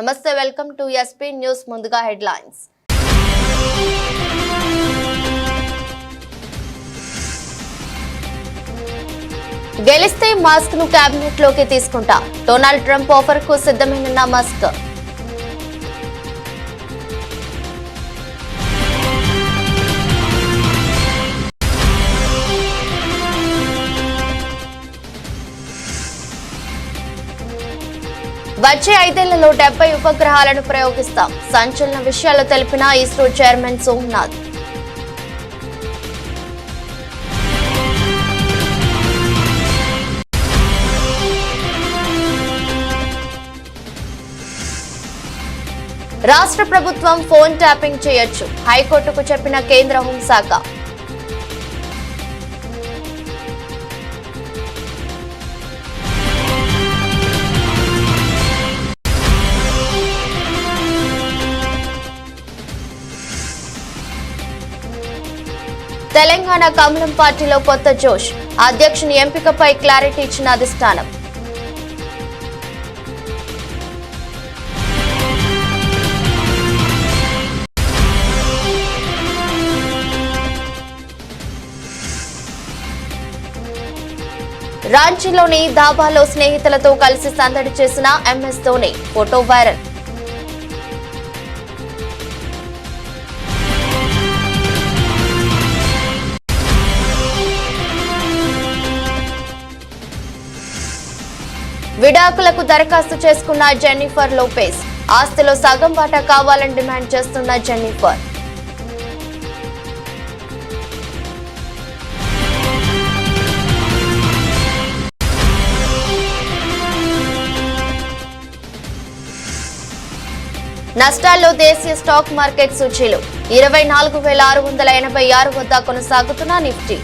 నమస్తే, welcome to SP news. ముందుగా headlines. గెలిస్తే మస్క్ ను కేబినెట్ లోకి తీసుకుంటా, డొనాల్డ్ ట్రంప్ ఆఫర్ కు సిద్ధమైన మస్క్. వచ్చే 5 ఏళ్లలో 70 ఉపగ్రహాలను ప్రయోగిస్తాం, సంచలన విషయాలు తెలిపిన ఇస్రో చైర్మన్ సోమనాథ్. రాష్ట్ర ప్రభుత్వం ఫోన్ ట్యాపింగ్ చేయొచ్చు, హైకోర్టుకు చెప్పిన కేంద్ర హోంశాఖ. తెలంగాణ కమలం పార్టీలో కొత్త జోష్, అధ్యక్షుని ఎంపికపై క్లారిటీ ఇచ్చిన అధిష్టానం. రాంచీలోని దాబాలో స్నేహితులతో కలిసి సందడి చేసిన ఎంఎస్ ధోని, ఫోటో వైరల్. విడాకులకు దరఖాస్తు చేసుకున్న జెన్నిఫర్ లోపెజ్, ఆస్తిలో సగం వాటా కావాలని డిమాండ్ చేస్తున్న జెన్నిఫర్. నష్టాల్లో దేశీయ స్టాక్ మార్కెట్ సూచీలు 24,686 వద్ద కొనసాగుతున్న నిఫ్టీ.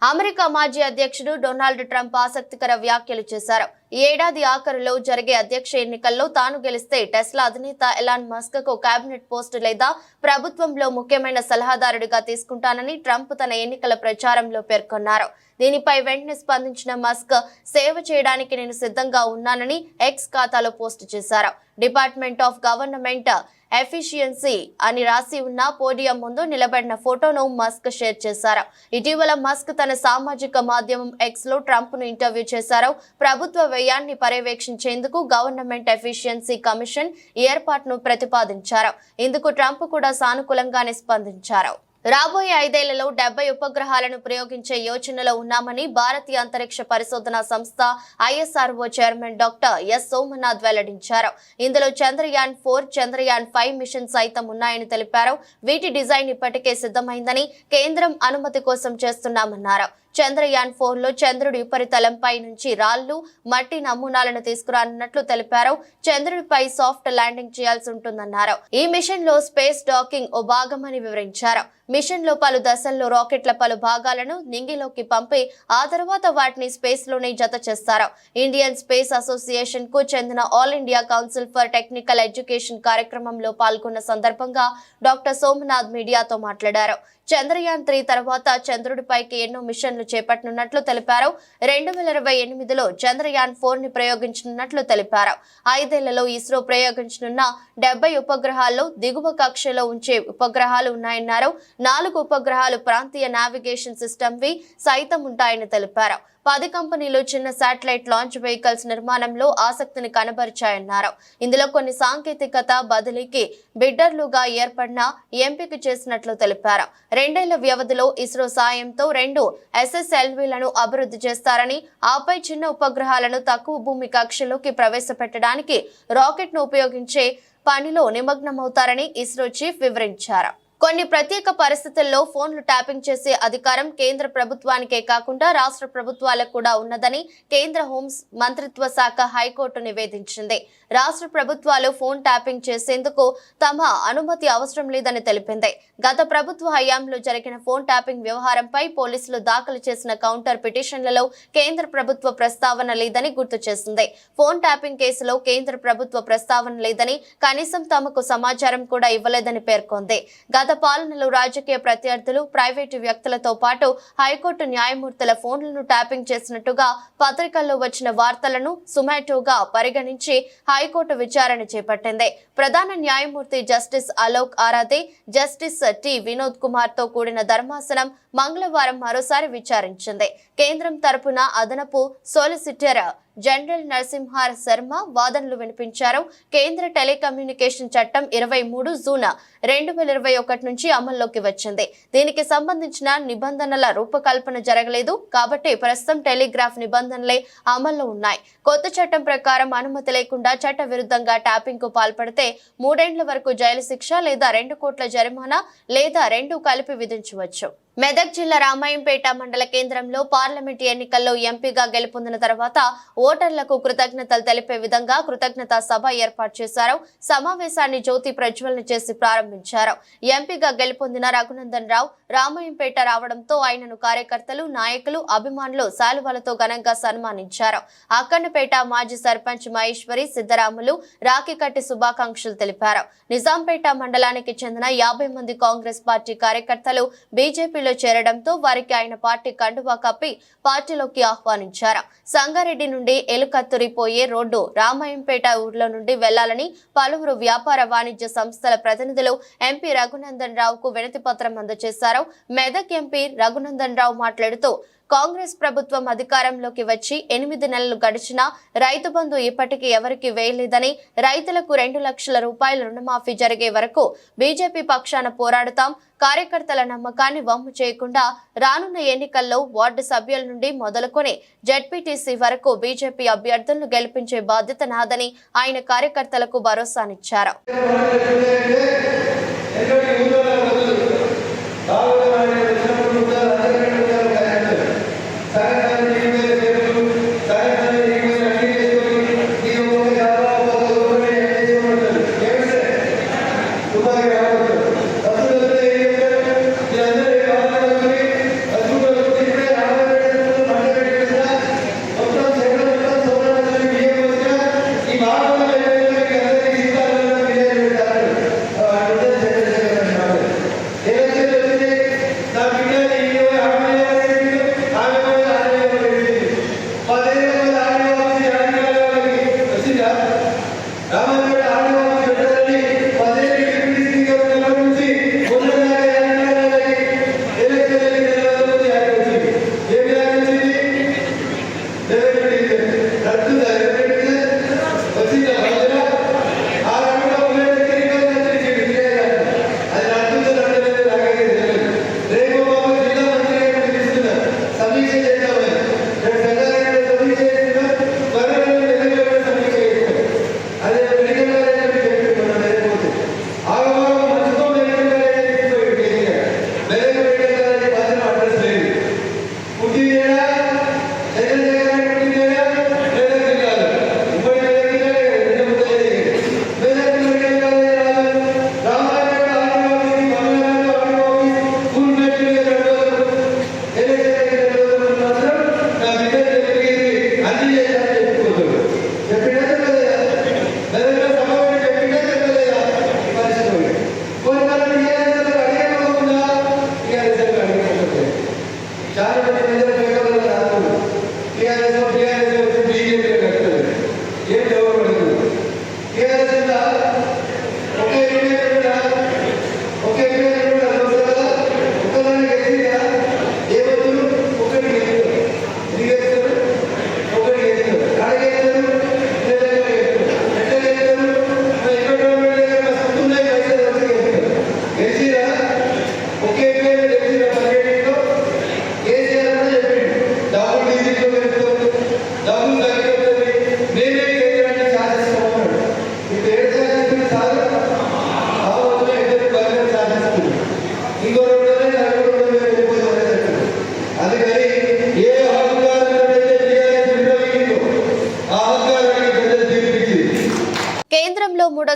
అమెరికా మాజీ అధ్యక్షుడు డొనాల్డ్ ట్రంప్ ఆసక్తికర వ్యాఖ్యలు చేశారు. ఈ ఏడాది ఆఖరులో జరిగే అధ్యక్ష ఎన్నికల్లో తాను గెలిస్తే టెస్లా అధినేత ఎలాన్ మస్క్ కు కేబినెట్ పోస్టు లేదా ప్రభుత్వంలో ముఖ్యమైన సలహాదారుడిగా తీసుకుంటానని ట్రంప్ తన ఎన్నికల ప్రచారంలో పేర్కొన్నారు. దీనిపై వెంటనే స్పందించిన మస్క్, సేవ చేయడానికి నేను సిద్ధంగా ఉన్నానని ఎక్స్ ఖాతాలో పోస్టు చేశారు. డిపార్ట్మెంట్ ఆఫ్ గవర్నమెంట్ ఎఫిషియన్సీ అని రాసి ఉన్న పోడియం ముందు నిలబడిన ఫోటోను మస్క్ షేర్ చేశారు. ఇటీవల మస్క్ తన సామాజిక మాధ్యమం ఎక్స్ లో ట్రంప్ ను ఇంటర్వ్యూ చేశారు. ప్రభుత్వ వ్యయాన్ని పర్యవేక్షించేందుకు గవర్నమెంట్ ఎఫిషియన్సీ కమిషన్ ఏర్పాటును ప్రతిపాదించారు. ఇందుకు ట్రంప్ కూడా సానుకూలంగానే స్పందించారు. రాబోయే 5 ఏళ్లలో 70 ఉపగ్రహాలను ప్రయోగించే యోచనలో ఉన్నామని భారతీయ అంతరిక్ష పరిశోధన సంస్థ ISRO chairman doctor yes Somnath వెల్లడించారు. ఇందులో చంద్రయాన్ 4, చంద్రయాన్ 5 మిషన్ సైతం ఉన్నాయని తెలిపారు. వీటి డిజైన్ ఇప్పటికే సిద్ధమైందని, కేంద్రం అనుమతి కోసం చేస్తున్నామన్నారు. చంద్రయాన్ 4 లో చంద్రుడి ఉపరితలంపై నుంచి రాళ్లు, మట్టి నమూనాలను తీసుకురానున్నట్లు తెలిపారు. చంద్రుడిపై సాఫ్ట్ ల్యాండింగ్ చేయాల్సి ఉంటుందన్నారు. ఈ మిషన్ లో స్పేస్ డాకింగ్ ఓ భాగమని వివరించారు. మిషన్ లో పలు దశల్లో రాకెట్ల పలు భాగాలను నింగిలోకి పంపి ఆ తర్వాత వాటిని స్పేస్ లోనే జత చేస్తారు. ఇండియన్ స్పేస్ అసోసియేషన్ కు చెందిన all India council for technical education కార్యక్రమంలో పాల్గొన్న సందర్భంగా డాక్టర్ సోమనాథ్ మీడియాతో మాట్లాడారు. చంద్రయాన్ 3 తర్వాత చంద్రుడిపైకి ఎన్నో మిషన్లు చేపట్టనున్నట్లు తెలిపారు. 2028లో చంద్రయాన్ 4 ని ప్రయోగించనున్నట్లు తెలిపారు. 5 ఏళ్లలో ఇస్రో ప్రయోగించనున్న 70 ఉపగ్రహాల్లో దిగువ కక్షలో ఉంచే ఉపగ్రహాలు ఉన్నాయన్నారు. 4 ఉపగ్రహాలు ప్రాంతీయ నావిగేషన్ సిస్టమ్వి సైతం ఉంటాయని తెలిపారు. 10 కంపెనీలు చిన్న శాటిలైట్ లాంచ్ వెహికల్స్ నిర్మాణంలో ఆసక్తిని కనబరిచాయన్నారు. ఇందులో కొన్ని సాంకేతికత బదిలీకి బిడ్డర్లుగా ఏర్పడిన ఎంపిక చేసినట్లు తెలిపారు. 2 ఏళ్ల వ్యవధిలో ఇస్రో సాయంతో 2 SSLVలను అభివృద్ధి చేస్తారని, ఆపై చిన్న ఉపగ్రహాలను తక్కువ భూమి కక్షలోకి ప్రవేశపెట్టడానికి రాకెట్ ను ఉపయోగించే పనిలో నిమగ్నమవుతారని ఇస్రో చీఫ్ వివరించారు. కొన్ని ప్రత్యేక పరిస్థితుల్లో ఫోన్లు ట్యాపింగ్ చేసే అధికారం కేంద్ర ప్రభుత్వానికే కాకుండా రాష్ట్ర ప్రభుత్వాలకు కూడా ఉన్నదని కేంద్ర హోం మంత్రిత్వ శాఖ హైకోర్టు నివేదించింది. రాష్ట్ర ప్రభుత్వాలు ఫోన్ ట్యాపింగ్ చేసేందుకు తమ అనుమతి అవసరం లేదని తెలిపింది. గత ప్రభుత్వ హయాంలో జరిగిన ఫోన్ ట్యాపింగ్ వ్యవహారంపై పోలీసులు దాఖలు చేసిన కౌంటర్ పిటిషన్లలో కేంద్ర ప్రభుత్వ ప్రస్తావన లేదని గుర్తు చేసింది. ఫోన్ ట్యాపింగ్ కేసులో కేంద్ర ప్రభుత్వ ప్రస్తావన లేదని, కనీసం తమకు సమాచారం కూడా ఇవ్వలేదని పేర్కొంది. గత పాలనలో రాజకీయ ప్రత్యర్థులు, ప్రైవేటు వ్యక్తులతో పాటు హైకోర్టు న్యాయమూర్తుల ఫోన్లను ట్యాపింగ్ చేసినట్టుగా పత్రికల్లో వచ్చిన వార్తలను సుమాటోగా పరిగణించి హైకోర్టు విచారణ చేపట్టింది. ప్రధాన న్యాయమూర్తి justice Alok Aradhe, justice T Vinod Kumar తో కూడిన ధర్మాసనం మంగళవారం మరోసారి విచారించింది. కేంద్రం తరపున అదనపు సోలిసిటర్ జనరల్ నరసింహార్ శర్మ వాదనలు వినిపించారు. కేంద్ర టెలికమ్యూనికేషన్ చట్టం 23 జూన్ 2021 నుంచి అమల్లోకి వచ్చింది. దీనికి సంబంధించిన నిబంధనల రూపకల్పన జరగలేదు కాబట్టి ప్రస్తుతం టెలిగ్రాఫ్ నిబంధనలే అమల్లో ఉన్నాయి. కొత్త చట్టం ప్రకారం అనుమతి లేకుండా చట్ట విరుద్ధంగా ట్యాపింగ్ కు పాల్పడితే 3 ఏళ్ల వరకు జైలు శిక్ష లేదా 2 కోట్ల జరిమానా లేదా 2 కలిపి విధించవచ్చు. మెదక్ జిల్లా రామాయంపేట మండల కేంద్రంలో పార్లమెంట్ ఎన్నికల్లో ఎంపీగా గెలుపొందిన తర్వాత ఓటర్లకు కృతజ్ఞతలు తెలిపే విధంగా కృతజ్ఞతా సభ ఏర్పాటు చేశారు. సమావేశాన్ని జ్యోతి ప్రజ్వలన చేసి ప్రారంభించారు. ఎంపీగా గెలుపొందిన రఘునందన్ రావు రామాయంపేట రావడంతో ఆయనను కార్యకర్తలు, నాయకులు, అభిమానులు శాలువాలతో ఘనంగా సన్మానించారు. అక్కన్నపేట మాజీ సర్పంచ్ మహేశ్వరి, సిద్దరాములు రాఖీ కట్టి శుభాకాంక్షలు తెలిపారు. నిజాంపేట మండలానికి చెందిన 50 మంది కాంగ్రెస్ పార్టీ కార్యకర్తలు బీజేపీ చేరడంతో వారికి ఆయన పార్టీ కండువా కప్పి పార్టీలోకి ఆహ్వానించారు. సంగారెడ్డి నుండి ఎలుకత్తురి పోయే రోడ్డు రామాయంపేట ఊర్లో నుండి వెళ్లాలని పలువురు వ్యాపార వాణిజ్య సంస్థల ప్రతినిధులు ఎంపీ రఘునందన్ రావుకు వినతి పత్రం అందజేశారు. మెదక్ ఎంపీ రఘునందన్ రావు మాట్లాడుతూ కాంగ్రెస్ ప్రభుత్వం అధికారంలోకి వచ్చి 8 నెలలు గడిచినా రైతు బంధు ఇప్పటికీ ఎవరికి వేయలేదని, రైతులకు 2 లక్షల రూపాయల రుణమాఫీ జరిగే వరకు బీజేపీ పక్షాన పోరాడుతాం, కార్యకర్తల నమ్మకాన్ని వమ్ము చేయకుండా రానున్న ఎన్నికల్లో వార్డు సభ్యుల నుండి మొదలుకొని జెడ్పీటీసీ వరకు బీజేపీ అభ్యర్థులను గెలిపించే బాధ్యత నాదని ఆయన కార్యకర్తలకు భరోసానిచ్చారు.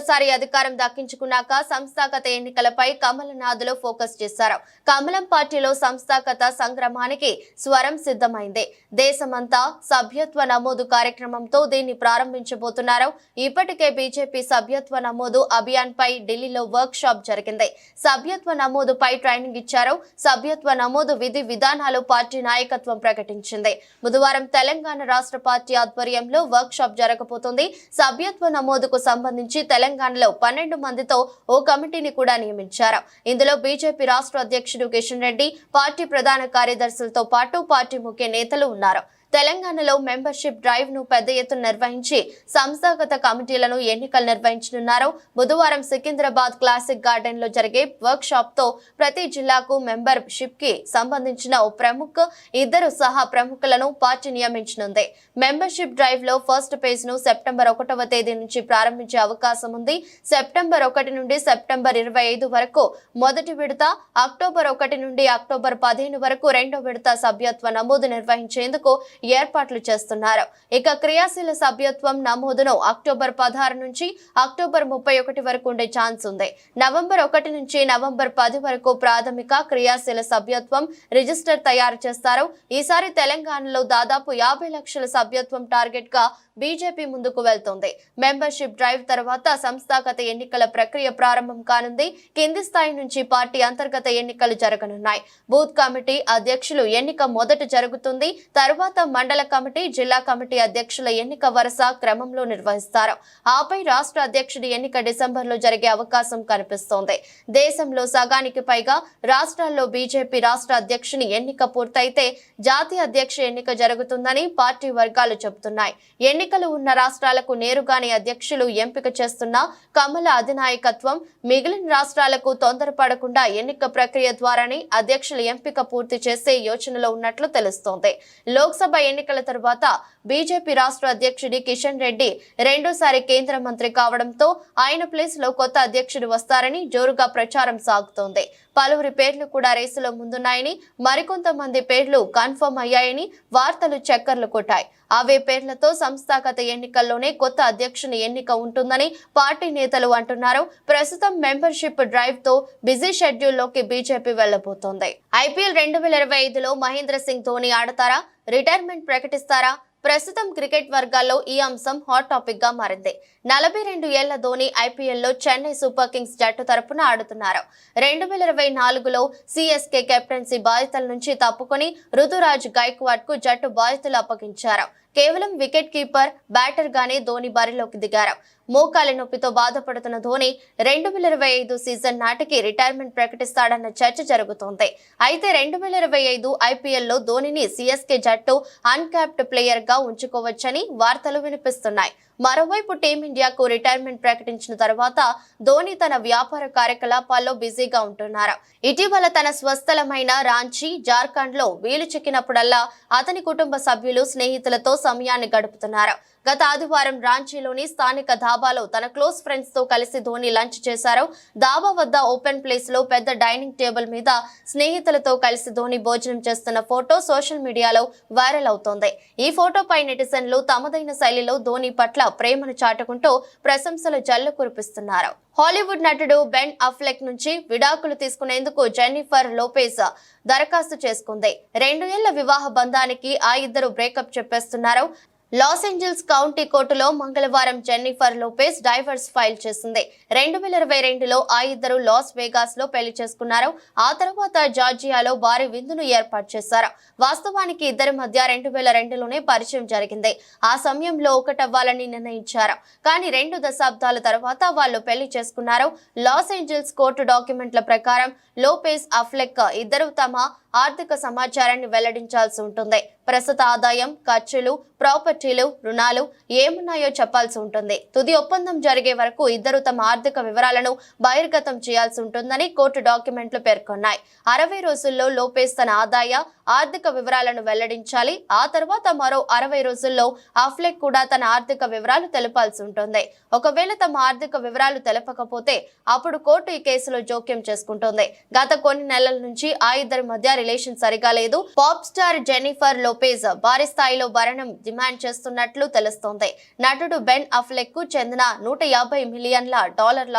మూడోసారి అధికారం దక్కించుకున్నాక సంస్థాగత ఎన్నికలపై కమలనాథులు ఫోకస్ చేశారు. కమలం పార్టీలో సంస్థాగత సంగ్రామానికి స్వరం సిద్ధమైంది. దేశమంతా సభ్యత్వ నమోదు కార్యక్రమంతో దీన్ని ప్రారంభించబోతున్నారు. ఇప్పటికే బీజేపీ సభ్యత్వ నమోదు అభియాన్ పై ఢిల్లీలో వర్క్ షాప్ జరిగింది. సభ్యత్వ నమోదుపై ట్రైనింగ్ ఇచ్చారు. సభ్యత్వ నమోదు విధి విధానాలు పార్టీ నాయకత్వం ప్రకటించింది. బుధవారం తెలంగాణ రాష్ట్ర పార్టీ ఆధ్వర్యంలో వర్క్ షాప్ జరగబోతోంది. సభ్యత్వ నమోదుకు సంబంధించి తెలంగాణలో 12 మందితో ఓ కమిటీని కూడా నియమించారు. ఇందులో బీజేపీ రాష్ట్ర అధ్యక్షుడు కిషన్ రెడ్డి, పార్టీ ప్రధాన కార్యదర్శులతో పాటు పార్టీ ముఖ్య నేతలు ఉన్నారు. తెలంగాణలో మెంబర్షిప్ డ్రైవ్ ను పెద్ద ఎత్తున నిర్వహించి సంస్థాగత కమిటీలను ఎన్నికలు నిర్వహించనున్నారు. బుధవారం సికింద్రాబాద్ క్లాసిక్ గార్డెన్ లో జరిగే వర్క్ షాప్ తో ప్రతి జిల్లాకు మెంబర్షిప్ కి సంబంధించిన ఓ ప్రముఖ, 2 సహా ప్రముఖులను పార్టీ నియమించనుంది. మెంబర్షిప్ డ్రైవ్ లో ఫస్ట్ పేజ్ ను సెప్టెంబర్ 1వ తేదీ నుంచి ప్రారంభించే అవకాశం ఉంది. సెప్టెంబర్ 1 నుండి సెప్టెంబర్ 25 వరకు మొదటి విడత, అక్టోబర్ 1 నుండి అక్టోబర్ 15 వరకు రెండో విడత సభ్యత్వ నమోదు నిర్వహించేందుకు ఏర్పాట్లు చేస్తున్నారు. ఇక క్రియాశీల సభ్యత్వం నమోదును అక్టోబర్ 16 నుంచి అక్టోబర్ 31 వరకు ఉండే ఛాన్స్ ఉంది. నవంబర్ 1 నుంచి నవంబర్ 10 వరకు ప్రాథమిక క్రియాశీల సభ్యత్వం రిజిస్టర్ తయారు చేస్తారు. ఈసారి తెలంగాణలో దాదాపు 50 లక్షల సభ్యత్వం టార్గెట్ గా బీజేపీ ముందుకు వెళ్తోంది. మెంబర్షిప్ డ్రైవ్ తర్వాత సంస్థాగత ఎన్నికల ప్రక్రియ ప్రారంభం కానుంది. కింది స్థాయి నుంచి పార్టీ అంతర్గత ఎన్నికలు జరగనున్నాయి. బూత్ కమిటీ అధ్యక్షులు ఎన్నిక మొదట జరుగుతుంది. తర్వాత మండల కమిటీ, జిల్లా కమిటీ అధ్యక్షుల ఎన్నిక వరుస క్రమంలో నిర్వహిస్తారు. ఆపై రాష్ట్ర అధ్యక్షుడి ఎన్నిక డిసెంబర్లో జరిగే అవకాశం కనిపిస్తోంది. దేశంలో సగానికి పైగా రాష్ట్రాల్లో బీజేపీ రాష్ట్ర అధ్యక్షుని ఎన్నిక పూర్తయితే జాతీయ అధ్యక్ష ఎన్నిక జరుగుతుందని పార్టీ వర్గాలు చెబుతున్నాయి. ఎన్నికలు ఉన్న రాష్ట్రాలకు నేరుగానే అధ్యక్షులు ఎంపిక చేస్తున్న కమల అధినాయకత్వం మిగిలిన రాష్ట్రాలకు తొందరపడకుండా ఎన్నిక ప్రక్రియ ద్వారానే అధ్యక్షుల ఎంపిక పూర్తి చేసే యోచనలో ఉన్నట్లు తెలుస్తోంది. లోక్సభ ఎన్నికల తర్వాత బీజేపీ రాష్ట్ర అధ్యక్షుడి కిషన్ రెడ్డి రెండోసారి కేంద్ర మంత్రి కావడంతో ఆయన ప్లేస్ లో కొత్త అధ్యక్షుడు వస్తారని జోరుగా ప్రచారం సాగుతోంది. పలువురి పేర్లు కూడా రేసులో ముందున్నాయని, మరికొంతమంది పేర్లు కన్ఫర్మ్ అయ్యాయని వార్తలు చక్కర్లు కొట్టాయి. అవే పేర్లతో సంస్థాగత ఎన్నికల్లోనే కొత్త అధ్యక్షుని ఎన్నిక ఉంటుందని పార్టీ నేతలు అంటున్నారు. ప్రస్తుతం మెంబర్షిప్ డ్రైవ్ తో బిజీ షెడ్యూల్ లోకి బీజేపీ వెళ్లబోతోంది. ఐపీఎల్ 2025లో మహేంద్ర సింగ్ ధోని ఆడతారా? రిటైర్మెంట్ ప్రకటిస్తారా? ప్రస్తుతం క్రికెట్ వర్గాల్లో ఈ అంశం హాట్ టాపిక్ గా మారింది. 42 ఏళ్ల ధోని ఐపీఎల్ లో చెన్నై సూపర్ కింగ్స్ జట్టు తరపున ఆడుతున్నారు. 2024లో సిఎస్కే కెప్టెన్సీ బాధ్యతల నుంచి తప్పుకొని రుతురాజ్ గైక్వాడ్ కు జట్టు బాధ్యతలు అప్పగించారు. కేవలం వికెట్ కీపర్, బ్యాటర్ గానే ధోని బరిలోకి దిగారు. మోకాలి నొప్పితో బాధపడుతున్న ధోని 2025 సీజన్ నాటికి రిటైర్మెంట్ ప్రకటిస్తాడన్న చర్చ జరుగుతోంది. అయితే 2025 ఐపీఎల్ లో ధోనిని సిఎస్కే జట్టు అన్క్యాప్డ్ ప్లేయర్ గా ఉంచుకోవచ్చని వార్తలు వినిపిస్తున్నాయి. మరోవైపు టీమిండియాకు రిటైర్మెంట్ ప్రకటించిన తర్వాత ధోని తన వ్యాపార కార్యకలాపాల్లో బిజీగా ఉంటున్నారు. ఇటీవల తన స్వస్థలమైన రాంచీ, జార్ఖండ్ లో వీలు చిక్కినప్పుడల్లా అతని కుటుంబ సభ్యులు, స్నేహితులతో సమయాన్ని గడుపుతున్నారు. గత ఆదివారం రాంచీలోని స్థానిక ధాబాలో తన క్లోజ్ ఫ్రెండ్స్ తో కలిసి ధోని లంచ్ చేశారు. ధాబా వద్ద ఓపెన్ ప్లేస్ లో పెద్ద డైనింగ్ టేబుల్ మీద స్నేహితులతో కలిసి ధోని భోజనం చేస్తున్న ఫోటో సోషల్ మీడియాలో వైరల్ అవుతోంది. ఈ ఫోటోపై నెటిజన్లు తమదైన శైలిలో ధోని పట్ల ప్రేమను చాటుకుంటూ ప్రశంసలు జల్లు కురిపిస్తున్నారు. హాలీవుడ్ నటుడు బెన్ అఫ్లెక్ నుంచి విడాకులు తీసుకునేందుకు జెన్నిఫర్ లోపెజ్ దరఖాస్తు చేసుకుంది. 2 ఏళ్ల వివాహ బంధానికి ఆ ఇద్దరు బ్రేకప్ చెప్పేస్తున్నారు. లాస్ ఏంజల్స్ కౌంటీ కోర్టులో మంగళవారం జెన్నిఫర్ లోపెజ్ డైవర్స్ ఫైల్ చేసింది. 2022లో ఆ ఇద్దరు లాస్ వేగాస్ లో పెళ్లి చేసుకున్నారు. ఆ తర్వాత జార్జియాలో భారీ విందును ఏర్పాటు చేశారు. వాస్తవానికి ఇద్దరి మధ్య 2002లోనే పరిచయం జరిగింది. ఆ సమయంలో ఒకటవ్వాలని నిర్ణయించారు. కానీ 2 దశాబ్దాల తర్వాత వాళ్ళు పెళ్లి చేసుకున్నారు. లాస్ ఏంజల్స్ కోర్టు డాక్యుమెంట్ల ప్రకారం లోపెజ్, అఫ్లెక్ ఇద్దరు తమ ఆర్థిక సమాచారాన్ని వెల్లడించాల్సి ఉంటుంది. ప్రస్తుత ఆదాయం, ఖర్చులు, ప్రాపర్టీలు, రుణాలు ఏమున్నాయో చెప్పాల్సి ఉంటుంది. తుది ఒప్పందం జరిగే వరకు ఇద్దరు తమ ఆర్థిక వివరాలను బహిర్గతం చేయాల్సి ఉంటుందని కోర్టు డాక్యుమెంట్లు పేర్కొన్నాయి. 60 రోజుల్లో లోపెజ్ తన ఆదాయ, ఆర్థిక వివరాలను వెల్లడించాలి. ఆ తర్వాత మరో 60 రోజుల్లో అఫ్లెక్ కూడా తన ఆర్థిక వివరాలు తెలపాల్సి ఉంటుంది. ఒకవేళ తమ ఆర్థిక వివరాలు తెలపకపోతే అప్పుడు కోర్టు ఈ కేసులో జోక్యం చేసుకుంటుంది. గత కొన్ని నెలల నుంచి ఆ ఇద్దరి మధ్య రిలేషన్ సరిగా లేదు. Pop star Jennifer Lopez Lopez భారీ స్థాయిలో భరణం డిమాండ్ చేస్తున్నట్లు తెలుస్తోంది. నటుడు బెన్ అఫ్లెక్ కు చెందిన $150 మిలియన్ల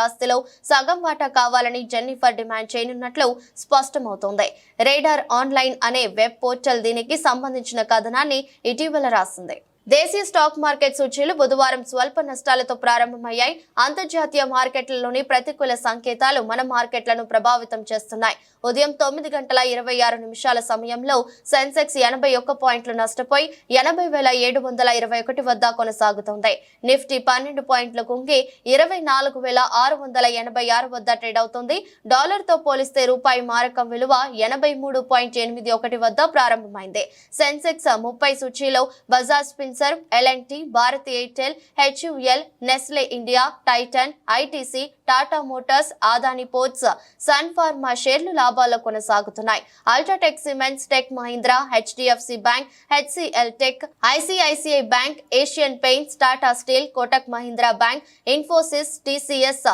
ఆస్తిలో సగం వాటా కావాలని జెన్నిఫర్ డిమాండ్ చేయనున్నట్లు స్పష్టమవుతోంది. రేడార్ ఆన్లైన్ అనే వెబ్ పోర్టల్ దీనికి సంబంధించిన కథనాన్ని ఇటీవల రాసింది. దేశీయ స్టాక్ మార్కెట్ సూచీలు బుధవారం స్వల్ప నష్టాలతో ప్రారంభమయ్యాయి. అంతర్జాతీయ మార్కెట్లలోని ప్రతికూల సంకేతాలు మన మార్కెట్లను ప్రభావితం చేస్తున్నాయి. ఉదయం 9:26 సమయంలో సెన్సెక్స్ 81 పాయింట్లు నష్టపోయి 80,721 వద్ద కొనసాగుతోంది. నిఫ్టీ 12 పాయింట్లు కుంగి 24,686 వద్ద ట్రేడ్ అవుతుంది. డాలర్తో పోలిస్తే రూపాయి మారకం విలువ 83.81 వద్ద ప్రారంభమైంది. సెన్సెక్స్ 30 సూచీలో Bajaj Finserv, L&T, Bharat Airtel, HUL, Nestle India, Titan, ITC, Tata Motors, Adani Ports, Sun Pharma షేర్లు లాభాల్లో కొనసాగుతున్నాయి. UltraTech Cements, Tech Mahindra, HDFC Bank, HCL Tech, ICICI Bank, Asian Paints, Tata Steel, Kotak Mahindra Bank, Infosys, TCS,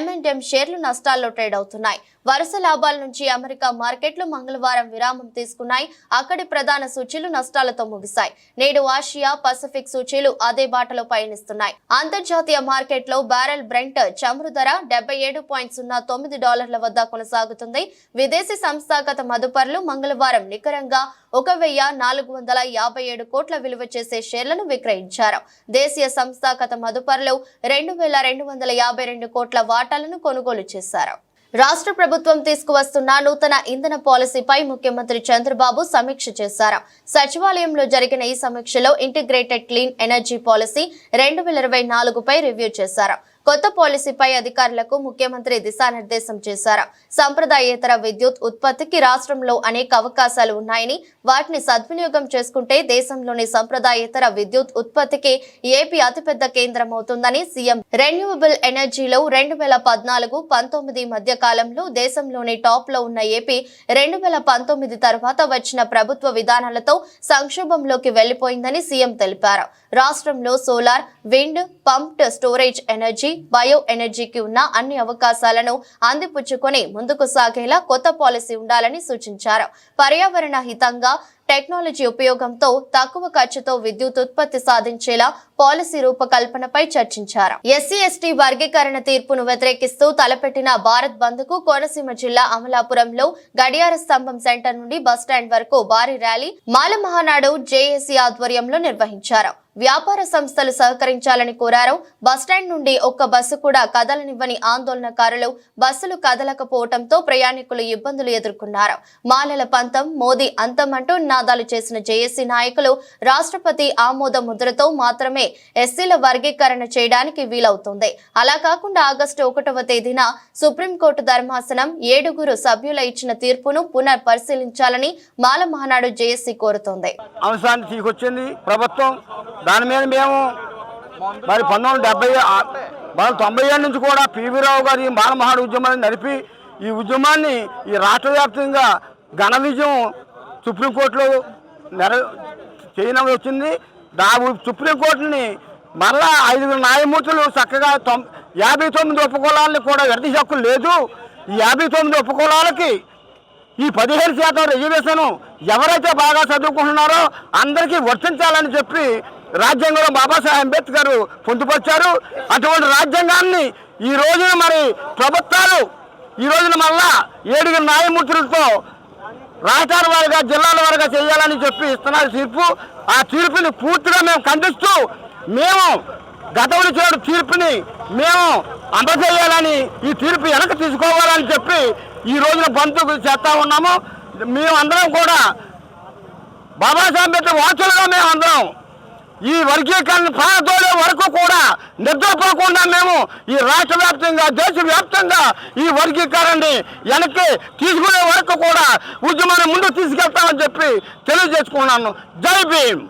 M&M షేర్లు నష్టాల్లో ట్రేడ్ అవుతున్నాయి. వరుస లాభాల నుంచి అమెరికా మార్కెట్లు మంగళవారం విరామం తీసుకున్నాయి. అక్కడి ప్రధాన సూచీలు నష్టాలతో ముగిశాయి. నేడు ఆసియా పసిఫిక్ సూచీలు అదే బాటలో పయనిస్తున్నాయి. అంతర్జాతీయ మార్కెట్లో బ్యారెల్ బ్రెంట్ చమురు ధర $70.09 వద్ద కొనసాగుతుంది. విదేశీ సంస్థాగత మదుపర్లు మంగళవారం నికరంగా 1,457 కోట్ల విలువ చేసే షేర్లను విక్రయించారు. దేశీయ సంస్థాగత మదుపర్లు 2,252 కోట్ల వాటాలను కొనుగోలు చేశారు. రాష్ట్ర ప్రభుత్వం తీసుకువస్తున్న నూతన ఇంధన పాలసీపై ముఖ్యమంత్రి చంద్రబాబు సమీక్ష చేశారు. సచివాలయంలో జరిగిన ఈ సమీక్షలో ఇంటిగ్రేటెడ్ క్లీన్ ఎనర్జీ పాలసీ 2024పై రివ్యూ చేశారు. కొత్త పాలసీపై అధికారులకు ముఖ్యమంత్రి దిశానిర్దేశం చేశారు. సంప్రదాయేతర విద్యుత్ ఉత్పత్తికి రాష్ట్రంలో అనేక అవకాశాలు ఉన్నాయని, వాటిని సద్వినియోగం చేసుకుంటే దేశంలోని సంప్రదాయేతర విద్యుత్ ఉత్పత్తికి ఏపీ అతిపెద్ద కేంద్రం అవుతుందని సీఎం రెన్యూవబుల్ ఎనర్జీలో 2014-19 మధ్య కాలంలో దేశంలోని టాప్ లో ఉన్న ఏపీ 2019 తర్వాత వచ్చిన ప్రభుత్వ విధానాలతో సంక్షోభంలోకి వెళ్లిపోయిందని సీఎం తెలిపారు. రాష్ట్రంలో solar, wind, pumped storage energy, bio ఎనర్జీకి ఉన్న అన్ని అవకాశాలను అందిపుచ్చుకొని ముందుకు సాగేలా కొత్త పాలసీ ఉండాలని సూచించారు. పర్యావరణ హితంగా టెక్నాలజీ ఉపయోగంతో తక్కువ ఖర్చుతో విద్యుత్ ఉత్పత్తి సాధించేలా పాలసీ రూపకల్పనపై చర్చించారు. ఎస్సీ/ఎస్టీ వర్గీకరణ తీర్పును వ్యతిరేకిస్తూ తలపెట్టిన భారత్ బంద్ కు కోనసీమ జిల్లా అమలాపురంలో గడియార స్తంభం సెంటర్ నుండి బస్టాండ్ వరకు భారీ ర్యాలీ మాల మహానాడు జేఏసీ ఆధ్వర్యంలో నిర్వహించారు. వ్యాపార సంస్థలు సహకరించాలని కోరారు. బస్టాండ్ నుండి ఒక్క బస్సు కూడా కదలనివ్వని ఆందోళనకారులు బస్సులు కదలకపోవడంతో ప్రయాణికులు ఇబ్బందులు ఎదుర్కొన్నారు. మాలల పంతం, మోదీ అంతం అంటూ నినాదాలు చేసిన జేఏసీ నాయకులు రాష్ట్రపతి ఆమోద ముద్రతో మాత్రమే ఎస్సీల వర్గీకరణ చేయడానికి వీలవుతుంది. అలా కాకుండా ఆగస్టు 1వ తేదీన సుప్రీంకోర్టు ధర్మాసనం 7 సభ్యుల ఇచ్చిన తీర్పును పునఃపరిశీలించాలని మాల మహానాడు జేఏసీ కోరుతోంది. దాని మీద మేము మరి 1990 నుంచి కూడా పివి రావు గారు ఈ మాలమహాడు ఉద్యమాన్ని నడిపి ఈ ఉద్యమాన్ని ఈ రాష్ట్ర వ్యాప్తంగా ఘన విజయం సుప్రీంకోర్టులో చేయడం వచ్చింది. సుప్రీంకోర్టుని మరలా 5 న్యాయమూర్తులు చక్కగా 59 ఉపకులాలని కూడా విడదీసే హక్కు లేదు. ఈ 59 ఉపకులాలకి ఈ 15% రిజర్వేషన్ ఎవరైతే బాగా చదువుకుంటున్నారో అందరికీ వర్తించాలని చెప్పి రాజ్యాంగంలో బాబాసాహెబ్ అంబేద్కర్ పొందుపరిచారు. అటువంటి రాజ్యాంగాన్ని ఈ రోజున మరి ప్రభుత్వాలు ఈ రోజున మళ్ళా 7 న్యాయమూర్తులతో రాష్ట్రాల వారిగా జిల్లాల వారిగా చేయాలని చెప్పి ఇస్తున్నారు తీర్పు. ఆ తీర్పుని పూర్తిగా మేము ఖండిస్తూ మేము గతంలో చేసిన తీర్పుని మేము అమలు చేయాలని, ఈ తీర్పు వెనక్కి తీసుకోవాలని చెప్పి ఈ రోజున బంధుకు చేస్తా ఉన్నాము. మేమందరం కూడా బాబాసాహెబ్ అంబేద్కర్ వాచులుగా మేమందరం ఈ వర్గీకరణ ప్రాణతోడే వరకు కూడా నిద్రపోకుండా మేము ఈ రాష్ట్ర వ్యాప్తంగా దేశవ్యాప్తంగా ఈ వర్గీకరణని వెనక్కి తీసుకునే వరకు కూడా ఉద్యమాన్ని ముందుకు తీసుకెళ్తామని చెప్పి తెలియజేసుకున్నాను. జై భీమ్.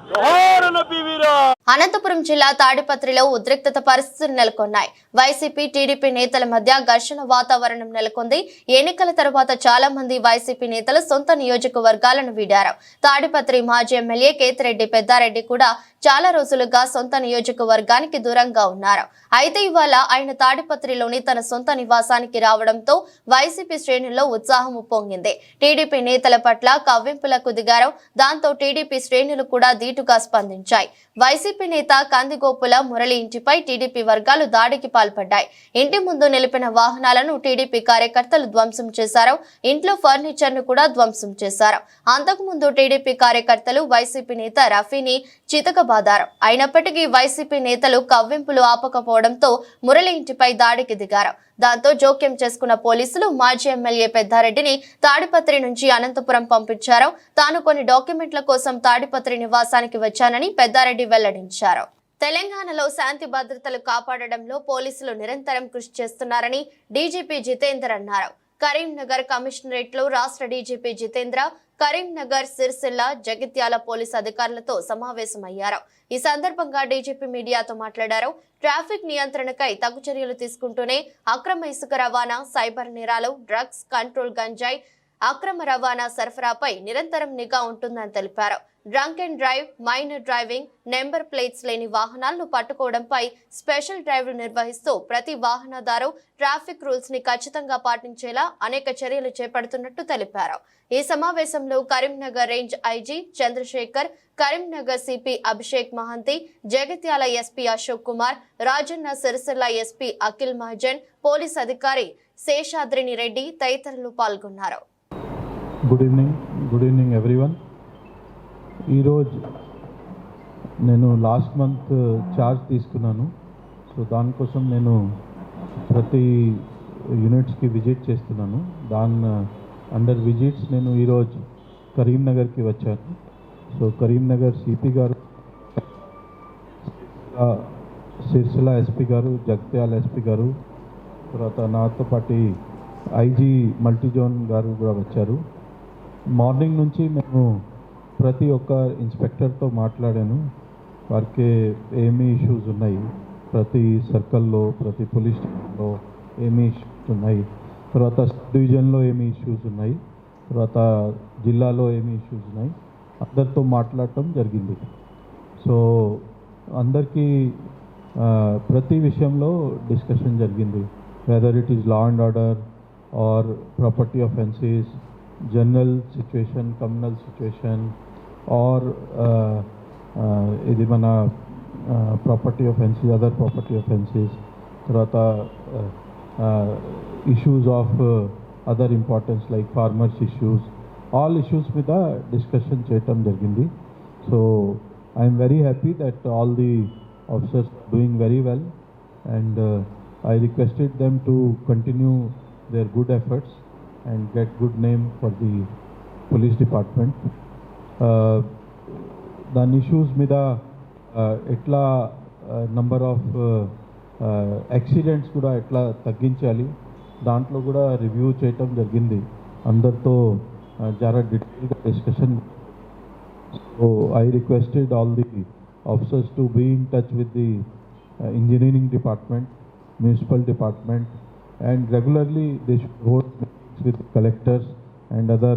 అనంతపురం జిల్లా తాడిపత్రిలో ఉద్రిక్తత పరిస్థితులు నెలకొన్నాయి. వైసీపీ, టీడీపీ నేతల మధ్య ఘర్షణ వాతావరణం నెలకొంది. ఎన్నికల తర్వాత చాలా మంది వైసీపీ నేతలు సొంత నియోజకవర్గాలను వీడారు. తాడిపత్రి మాజీ ఎమ్మెల్యే కేతిరెడ్డి పెద్దారెడ్డి కూడా చాలా రోజులుగా సొంత నియోజకవర్గానికి దూరంగా ఉన్నారు. అయితే ఇవాళ ఆయన తాడిపత్రిలోని తన సొంత నివాసానికి రావడంతో వైసీపీ శ్రేణుల్లో ఉత్సాహం ఉప్పొంగింది. టీడీపీ నేతల పట్ల కవ్వింపులకు దిగారు. దాంతో టీడీపీ శ్రేణులు కూడా ధీటుగా స్పందించాయి. వైసీపీ నేత కందిగోపుల మురళి ఇంటిపై టీడీపీ వర్గాలు దాడికి పాల్పడ్డాయి. ఇంటి ముందు నిలిపిన వాహనాలను టీడీపీ కార్యకర్తలు ధ్వంసం చేశారు. ఇంట్లో ఫర్నిచర్ ను కూడా ధ్వంసం చేశారు. అంతకుముందు టీడీపీ కార్యకర్తలు వైసీపీ నేత రఫీని చితకబాదారు. అయినప్పటికీ వైసీపీ నేతలు కవ్వింపులు ఆపకపోవడంతో మురళి ఇంటిపై దాడికి దిగారు. దాంతో జోక్యం చేసుకున్న పోలీసులు మాజీ ఎమ్మెల్యే పెద్దారెడ్డిని తాడిపత్రి నుంచి అనంతపురం పంపించారు. తాను కొన్ని డాక్యుమెంట్ల కోసం తాడిపత్రి నివాసానికి వచ్చానని పెద్దారెడ్డి వెల్లడించారు. తెలంగాణలో శాంతి భద్రతలు కాపాడడంలో పోలీసులు నిరంతరం కృషి చేస్తున్నారని డీజీపీ జితేందర్ అన్నారు. కరీంనగర్ కమిషనరేట్ లో రాష్ట్ర డీజీపీ జితేంద్ర కరీంనగర్, సిరిసిల్ల, జగిత్యాల పోలీసు అధికారులతో సమావేశమయ్యారు. ఈ సందర్భంగా డీజీపీ మీడియాతో మాట్లాడారు. ట్రాఫిక్ నియంత్రణకై తగు చర్యలు తీసుకుంటూనే అక్రమ ఇసుక రవాణా, సైబర్ నేరాలు, డ్రగ్స్ కంట్రోల్, గంజాయి అక్రమ రవాణా సరఫరాపై నిరంతరం నిఘా ఉంటుందని తెలిపారు. Drunk and drive, minor driving, number plates లేని వాహనాలను పట్టుకోవడంపై స్పెషల్ డ్రైవ్లు నిర్వహిస్తూ ప్రతి వాహనదారు ట్రాఫిక్ రూల్స్ ని ఖచ్చితంగా పాటించేలా అనేక చర్యలు చేపడుతున్నట్టు తెలిపారు. ఈ సమావేశంలో Karimnagar range IG Chandrashekar, Karimnagar CP Abhishek Mohanty, Jagtial SP Ashok Kumar, Rajanna Sircilla SP Akhil Mahajan, police అధికారి శేషాద్రిని రెడ్డి తదితరులు పాల్గొన్నారు. Good evening everyone. ఈరోజు నేను లాస్ట్ మంత్ ఛార్జ్ తీసుకున్నాను. సో దానికోసం నేను ప్రతి యూనిట్స్కి విజిట్ చేస్తున్నాను. అండర్ విజిట్స్ నేను ఈరోజు కరీంనగర్కి వచ్చాను. సో కరీంనగర్ సిపి గారు, సిరిసిల్ల ఎస్పీ గారు, జగిత్యాల ఎస్పీ గారు, తర్వాత నాతో పాటు ఐజీ మల్టీజోన్ గారు కూడా వచ్చారు. మార్నింగ్ నుంచి నేను ప్రతి ఒక్క ఇన్స్పెక్టర్తో మాట్లాడాను. వారికి ఏమి ఇష్యూస్ ఉన్నాయి, ప్రతి సర్కిల్లో, ప్రతి పోలీస్ స్టేషన్లో ఏమి ఇష్యూస్ ఉన్నాయి, తర్వాత డివిజన్లో ఏమి ఇష్యూస్ ఉన్నాయి, తర్వాత జిల్లాలో ఏమి ఇష్యూస్ ఉన్నాయి, అందరితో మాట్లాడటం జరిగింది. సో అందరికీ ప్రతి విషయంలో డిస్కషన్ జరిగింది. Whether it is law and order or property offenses, general situation, communal situation, or ఇది మన property offenses, other property offenses, తర్వాత issues of other importance like farmers issues, all issues మీద డిస్కషన్ చేయటం జరిగింది. So I'm very happy that all the officers doing very well, and I requested them to continue their good efforts and get good name for the police department. The issues mida etla number of accidents kuda etla tagginchali dantlo kuda review cheyatam jarigindi. Andartho jara detailed discussion. So I requested all the officers to be in touch with the engineering department, municipal department, and regularly they should hold meetings with collectors and other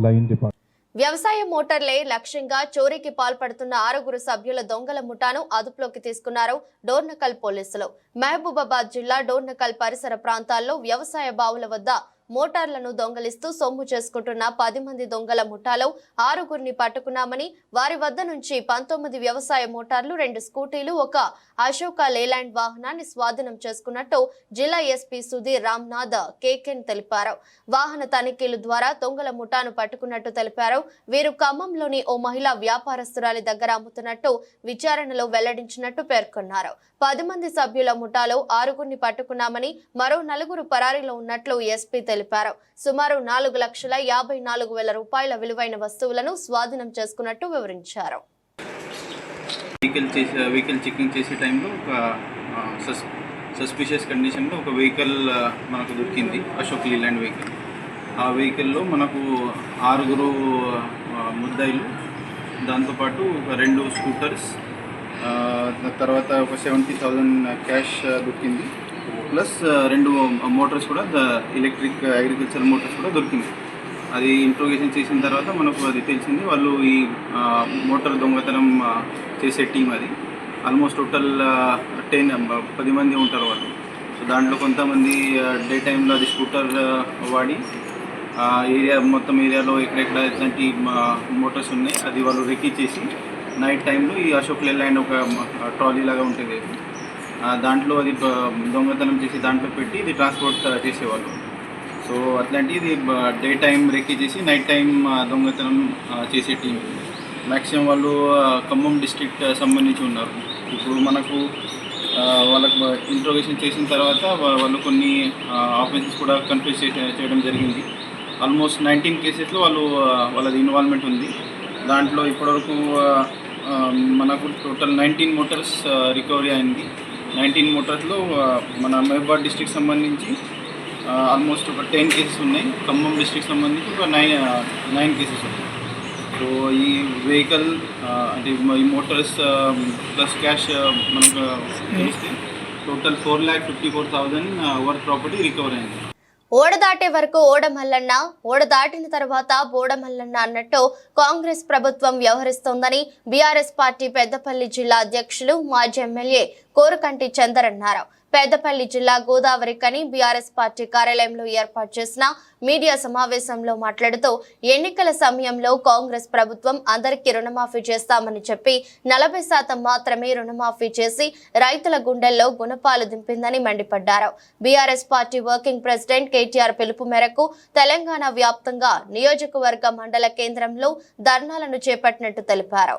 line departments. వ్యవసాయ మోటార్లే లక్ష్యంగా చోరీకి పాల్పడుతున్న 6 సభ్యుల దొంగల ముఠాను అదుపులోకి తీసుకున్నారు డోర్నకల్ పోలీసులు. మహబూబాబాద్ జిల్లా డోర్నకల్ పరిసర ప్రాంతాల్లో వ్యవసాయ బావుల వద్ద మోటార్లను దొంగలిస్తూ సొమ్ము చేసుకుంటున్న 10 మంది దొంగల ముఠాలో 6 పట్టుకున్నామని, వారి వద్ద నుంచి 19 వ్యవసాయ మోటార్లు, 2 స్కూటీలు, ఒక అశోక లేలాండ్ వాహనాన్ని స్వాధీనం చేసుకున్నట్టు జిల్లా ఎస్పీ సుధీర్ రామ్నాథ్ కేకెన్ తెలిపారు. వాహన తనిఖీల ద్వారా దొంగల ముఠాను పట్టుకున్నట్టు తెలిపారు. వీరు ఖమ్మంలోని ఓ మహిళా వ్యాపారస్తురాలి దగ్గర అమ్ముతున్నట్టు విచారణలో వెల్లడించినట్టు పేర్కొన్నారు. 10 మంది సభ్యుల ముఠాలో 6 పట్టుకున్నామని, మరో 4 పరారీలో ఉన్నట్లు ఎస్పీ తెలిపారు. సుమారు 4,54,000 రూపాయల విలువైన వస్తువులను స్వాధీనం చేసుకున్నట్టు వివరించారు. వెహికల్ చెకింగ్ చేసే టైంలో ఒక సస్పిషియస్ కండిషన్లో ఒక వెహికల్ మనకు దొరికింది, అశోక్ లీలాండ్ వెహికల్. ఆ వెహికల్లో మనకు 6 ముద్దాయిలు, దాంతోపాటు ఒక 2 స్కూటర్స్, తర్వాత ఒక 70,000 క్యాష్ దొరికింది, ప్లస్ 2 మోటార్స్ కూడా, ఎలక్ట్రిక్ అగ్రికల్చర్ మోటార్స్ కూడా దొరికింది. అది ఇంట్రోగేషన్ చేసిన తర్వాత మనకు అది తెలిసింది వాళ్ళు ఈ మోటార్ దొంగతనం చేసే టీం అది. ఆల్మోస్ట్ టోటల్ 10 మంది ఉంటారు వాళ్ళు. సో దాంట్లో కొంతమంది డే టైంలో అది స్కూటర్ వాడి మొత్తం ఏరియాలో ఎక్కడెక్కడ ఎట్లాంటి మోటార్స్ ఉన్నాయి అది వాళ్ళు రెక్కిచ్చేసి నైట్ టైంలో ఈ అశోక్ లేలాండ్ ఒక ట్రాలీ లాగా ఉంటుంది, దాంట్లో అది దొంగతనం చేసి దాంట్లో పెట్టి ఇది ట్రాన్స్పోర్ట్ చేసేవాళ్ళు. సో అట్లాంటి ఇది డే టైం రెక్కిచ్చేసి నైట్ టైం దొంగతనం చేసే టీం. మ్యాక్సిమం వాళ్ళు ఖమ్మం డిస్ట్రిక్ట్ సంబంధించి ఉన్నారు. ఇప్పుడు మనకు వాళ్ళకు ఇంట్రోగేషన్ చేసిన తర్వాత వాళ్ళు కొన్ని ఆఫెన్సెస్ కూడా కన్ఫ్యూజ్ చేయడం జరిగింది. ఆల్మోస్ట్ 19 కేసెస్లో వాళ్ళది ఇన్వాల్వ్మెంట్ ఉంది. దాంట్లో ఇప్పటివరకు మనకు టోటల్ 19 మోటార్స్ రికవరీ అయింది. 19 మోటార్స్లో మన మహబూబాబాద్ డిస్ట్రిక్ట్ సంబంధించి ఆల్మోస్ట్ ఒక 10 కేసెస్ ఉన్నాయి. ఖమ్మం డిస్ట్రిక్ట్ సంబంధించి ఒక 9 కేసెస్ ఉన్నాయి. సో ఈ వెహికల్ అంటే ఈ మోటార్స్ ప్లస్ క్యాష్ మనకు తెలిస్తే టోటల్ 4,54,000 వర్త్ ప్రాపర్టీ రికవర్ అయింది. ఓడ దాటే వరకు ఓడమల్లన్న, ఓడ దాటిన తర్వాత బోడమల్లన్న అన్నట్టు కాంగ్రెస్ ప్రభుత్వం వ్యవహరిస్తోందని బీఆర్ఎస్ పార్టీ పెద్దపల్లి జిల్లా అధ్యక్షులు మాజీ ఎమ్మెల్యే కోరుకంటి చందర్ అన్నారు. పెద్దపల్లి జిల్లా గోదావరికని బీఆర్ఎస్ పార్టీ కార్యాలయంలో ఏర్పాటు చేసిన మీడియా సమావేశంలో మాట్లాడుతూ ఎన్నికల సమయంలో కాంగ్రెస్ ప్రభుత్వం అందరికీ రుణమాఫీ చేస్తామని చెప్పి 40% మాత్రమే రుణమాఫీ చేసి రైతుల గుండెల్లో గుణపాలు దింపిందని మండిపడ్డారు. BRS party working president KTR పిలుపు మేరకు తెలంగాణ వ్యాప్తంగా నియోజకవర్గ మండల కేంద్రంలో ధర్నాలను చేపట్టినట్టు తెలిపారు.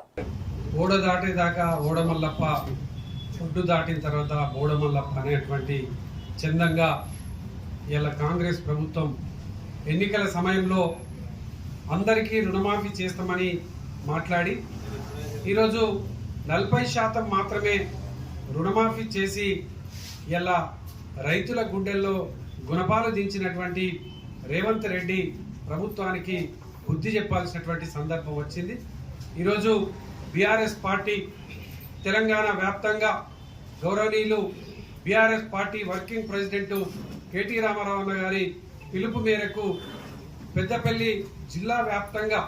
ఓడ దాటేదాకా ఓడమల్లప్ప, ఒడ్డు దాటిన తర్వాత బోడమల్లప్ప అనేటువంటి చందంగా ఇలా కాంగ్రెస్ ప్రభుత్వం ఎన్నికల సమయంలో అందరికీ రుణమాఫీ చేస్తామని మాట్లాడి ఈరోజు 40% మాత్రమే రుణమాఫీ చేసి ఇలా రైతుల గుండెల్లో గుణపాలు దించినటువంటి రేవంత్ రెడ్డి ప్రభుత్వానికి బుద్ధి చెప్పాల్సినటువంటి సందర్భం వచ్చింది. ఈరోజు బీఆర్ఎస్ పార్టీ తెలంగాణ వ్యాప్తంగా గౌరవనీయులు BRS party working president KT Ramarao అన్న గారి పిలుపు మేరకు పెద్దపల్లి జిల్లా వ్యాప్తంగా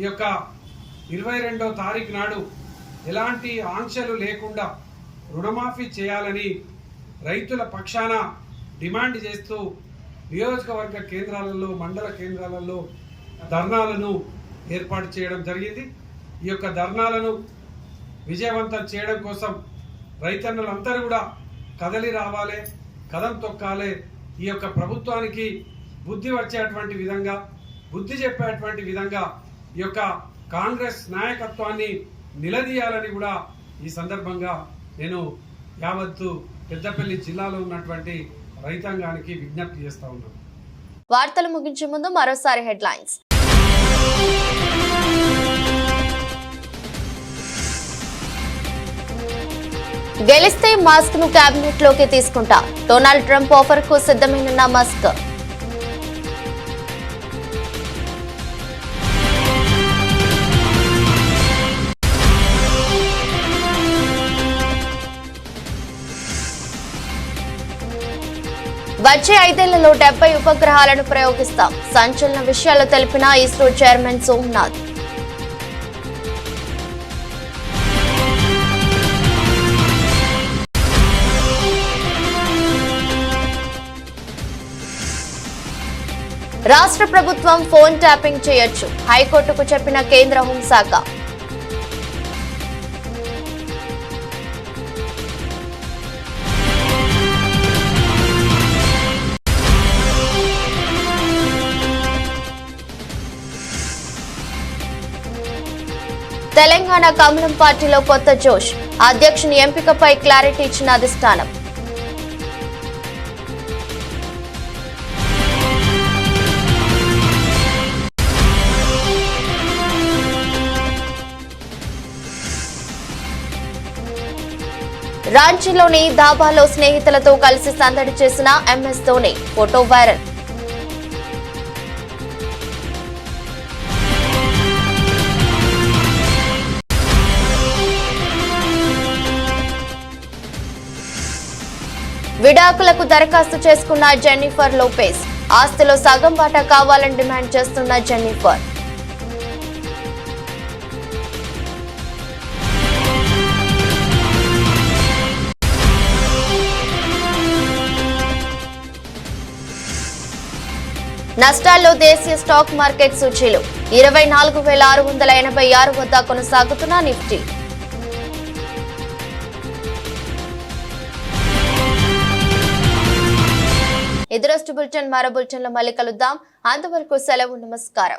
ఈ యొక్క 22వ తారీఖు నాడు ఎలాంటి ఆంక్షలు లేకుండా రుణమాఫీ చేయాలని రైతుల పక్షాన డిమాండ్ చేస్తూ నియోజకవర్గ కేంద్రాలలో, మండల కేంద్రాలలో ధర్నాలను ఏర్పాటు చేయడం జరిగింది. ఈ యొక్క ధర్నాలను విజయవంతం చేయడం కోసం రైతన్నులందరూ కూడా కదలి రావాలి, కదం తొక్కాలి. ఈ యొక్క ప్రభుత్వానికి బుద్ధి వచ్చేటువంటి విధంగా, బుద్ధి చెప్పేటువంటి విధంగా ఈ యొక్క కాంగ్రెస్ నాయకత్వాన్ని నిలదీయాలని కూడా ఈ సందర్భంగా నేను యావత్తు పెద్దపల్లి జిల్లాలో ఉన్నటువంటి రైతాంగానికి విజ్ఞప్తి చేస్తా ఉన్నాను. వార్తలు ముగించే ముందు మరోసారి హెడ్లైన్స్. గెలిస్తే మస్క్ ను కేబినెట్ లోకి తీసుకుంటా, డొనాల్డ్ ట్రంప్ ఆఫర్ కు సిద్ధమైన మస్క్. వచ్చే 5 ఏళ్లలో 70 ఉపగ్రహాలను ప్రయోగిస్తాం, సంచలన విషయాలు తెలిపిన ఇస్రో చైర్మన్ సోమనాథ్. రాష్ట్ర ప్రభుత్వం ఫోన్ ట్యాపింగ్ చేయొచ్చు, హైకోర్టుకు చెప్పిన కేంద్ర హోంశాఖ. తెలంగాణ కమలం పార్టీలో కొత్త జోష్, అధ్యక్షుని ఎంపికపై క్లారిటీ ఇచ్చిన అధిష్టానం. రాంచీలోని ధాబాలో స్నేహితులతో కలిసి సందడి చేసిన ఎంఎస్ ధోని, ఫోటో వైరల్. విడాకులకు దరఖాస్తు చేసుకున్న జెన్నిఫర్ లోపెజ్, ఆస్తిలో సగం వాటా కావాలని డిమాండ్ చేస్తున్న జెన్నిఫర్. నష్టాల్లో దేశీయ స్టాక్ మార్కెట్ సూచీలు 24,686 వద్ద కొనసాగుతున్న నిఫ్టీ. ఎదురొస్ట్ బులెటిన్ మరో బులెటిన్లో మళ్ళీ కలుద్దాం. అంతవరకు సెలవు. నమస్కారం.